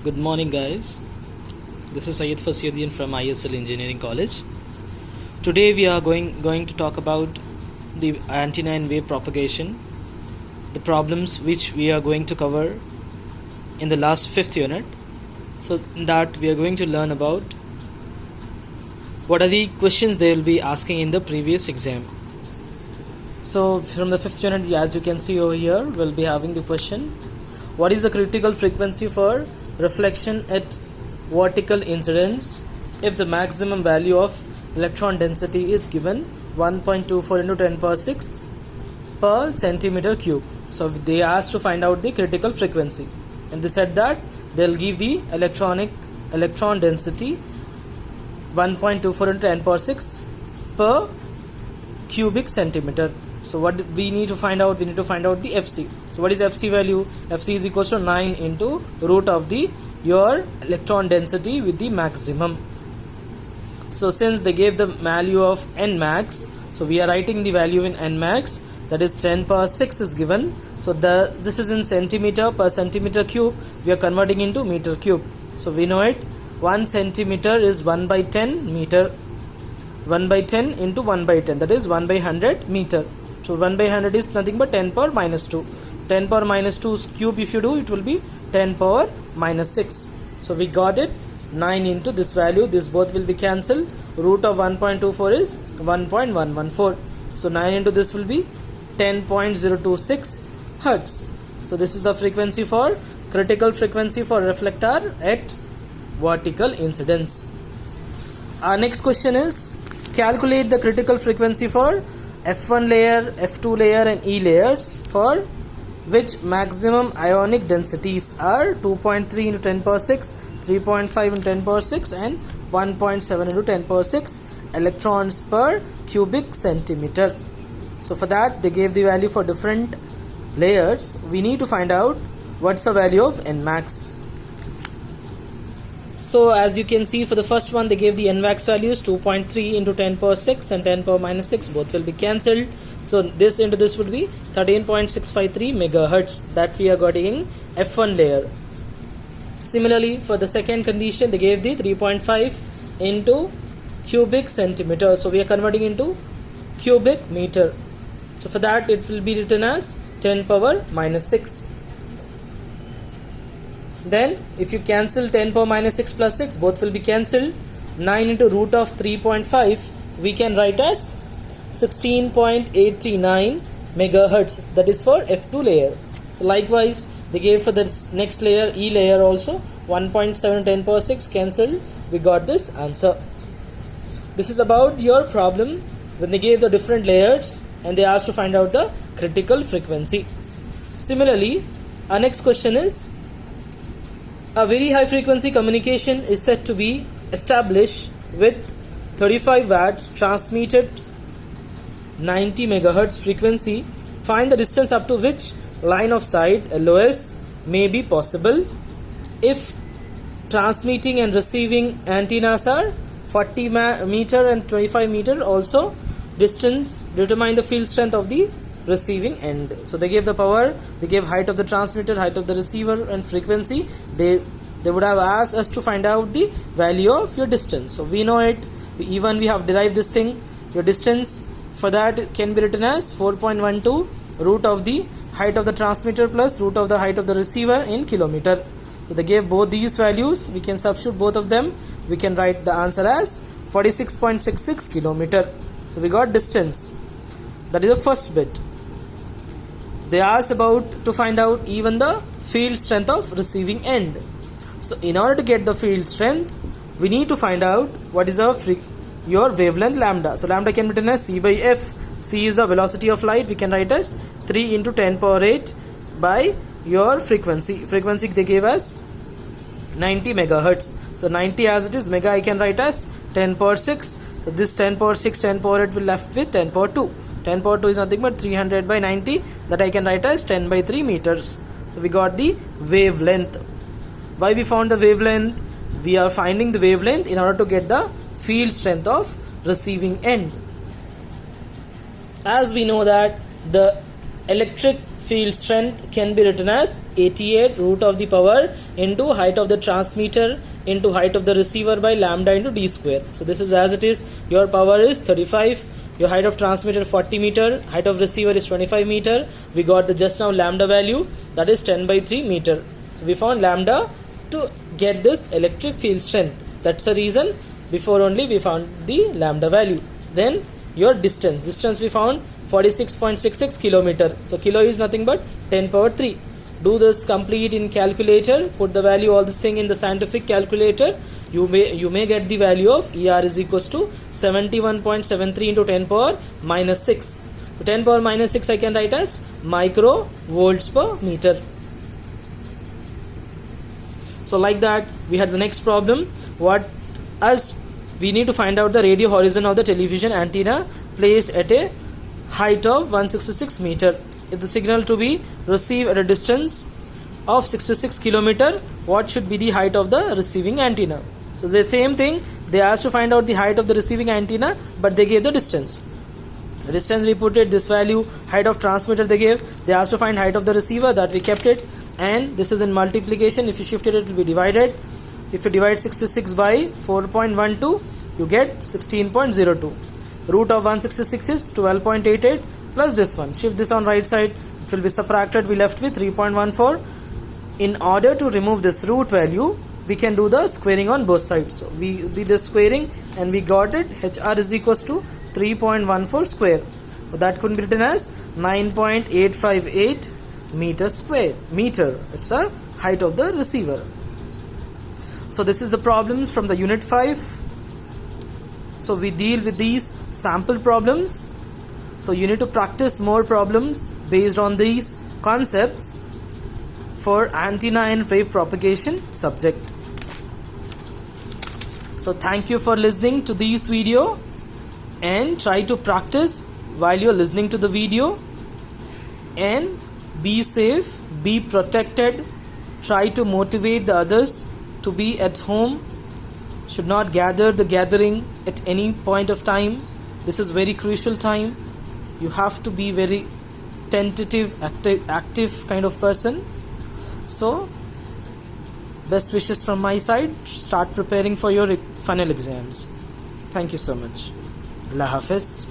Good morning, guys. This is Syed Fasyuddin from ISL Engineering College. Today we are going to talk about the antenna and wave propagation, the problems which we are going to cover in the last fifth unit. So in that we are going to learn about what are the questions they will be asking in the previous exam. So from the fifth unit, as you can see over here, we'll be having the question: what is the critical frequency for reflection at vertical incidence if the maximum value of electron density is given 1.24 into 10 power 6 per centimeter cube? So they asked to find out the critical frequency, and they said that they'll give the electron density 1.24 into 10 power 6 per cubic centimeter. So what we need to find out? We need to find out the FC. So what is FC value? FC is equals to 9 into root of your electron density with the maximum. So since they gave the value of n max, so we are writing the value in n max, that is 10 power 6 is given. So this is in centimeter per centimeter cube. We are converting into meter cube. So we know it. 1 centimeter is 1 by 10 meter. 1 by 10 into 1 by 10, that is 1 by 100 meter. So 1 by 100 is nothing but 10 power minus 2. 10 power minus 2 cube, if you do, it will be 10 power minus 6. So we got it. 9 into this value, this both will be cancelled. Root of 1.24 is 1.114. So 9 into this will be 10.026 hertz. So this is the frequency for critical frequency for reflector at vertical incidence. Our next question is: calculate the critical frequency for F1 layer, F2 layer and E layers for which maximum ionic densities are 2.3 into 10 power 6, 3.5 into 10 power 6 and 1.7 into 10 power 6 electrons per cubic centimeter. So for that they gave the value for different layers. We need to find out what's the value of n max. So as you can see, for the first one they gave the n max values 2.3 into 10 power 6 and 10 power minus 6, both will be cancelled. So this into this would be 13.653 megahertz that we are getting F1 layer. Similarly, for the second condition they gave the 3.5 into cubic centimeter. So we are converting into cubic meter. So for that it will be written as 10 power minus 6. Then if you cancel 10 power minus 6 plus 6, both will be cancelled. 9 into root of 3.5 we can write as 16.839 megahertz, that is for F2 layer. So likewise they gave for this next layer, E layer, also 1.7 10 power 6 cancelled. We got this answer. This is about your problem when they gave the different layers and they asked to find out the critical frequency. Similarly, our next question is: a very high frequency communication is said to be established with 35 watts transmitted 90 megahertz frequency. Find the distance up to which line of sight LOS may be possible if transmitting and receiving antennas are 40 meter and 25 meter. Also distance determine the field strength of the receiving end. So they gave the power, they gave height of the transmitter, height of the receiver and frequency. They would have asked us to find out the value of your distance. So we know it, even we have derived this thing. Your distance for that can be written as 4.12 root of the height of the transmitter plus root of the height of the receiver in kilometer. So they gave both these values, we can substitute both of them. We can write the answer as 46.66 kilometer. So we got distance. That is the first bit. They asked about to find out even the field strength of receiving end. So in order to get the field strength, we need to find out what is your wavelength lambda. So lambda can be written as C by F. C is the velocity of light. We can write as 3 into 10 power 8 by your frequency. Frequency they gave us 90 megahertz. So 90 as it is, mega I can write as 10 power 6. So this 10 power 6, 10 power 8 will left with 10 power 2. 10 power 2 is nothing but 300 by 90, that I can write as 10 by 3 meters. So we got the wavelength. Why we found the wavelength? We are finding the wavelength in order to get the field strength of receiving end. As we know that the electric field strength can be written as 88 root of the power into height of the transmitter into height of the receiver by lambda into d square. So this is as it is. Your power is 35, your height of transmitter 40 meter, height of receiver is 25 meter. We got the just now lambda value, that is 10 by 3 meter. So we found lambda to get this electric field strength. That's the reason before only we found the lambda value. Then your distance we found 46.66 kilometer. So kilo is nothing but 10 power 3. Do this complete in calculator, put the value all this thing in the scientific calculator. You may get the value of ER is equals to 71.73 into 10 power minus 6. So 10 power minus 6 I can write as micro volts per meter. So like that we had the next problem. We need to find out the radio horizon of the television antenna placed at a height of 166 meter. If the signal to be received at a distance of 66 kilometer, what should be the height of the receiving antenna? So the same thing, they asked to find out the height of the receiving antenna, but they gave the distance. The distance we put it this value, height of transmitter they gave. They asked to find height of the receiver, that we kept it, and this is in multiplication. If you shift it, it will be divided. If you divide 66 by 4.12, you get 16.02. Root of 166 is 12.88 plus this one. Shift this on right side, it will be subtracted. We left with 3.14. In order to remove this root value, we can do the squaring on both sides. So we did the squaring and we got it. HR is equals to 3.14 square. So that could be written as 9.858 meter square. Meter, it's a height of the receiver. So this is the problems from the unit 5. So we deal with these sample problems. So you need to practice more problems based on these concepts for antenna and wave propagation subject. So thank you for listening to this video, and try to practice while you're listening to the video, and be safe, be protected, try to motivate the others to be at home, should not gather the gathering at any point of time. This is very crucial time. You have to be very tentative, active kind of person. So best wishes from my side. Start preparing for your final exams. Thank you so much. Allah Hafiz.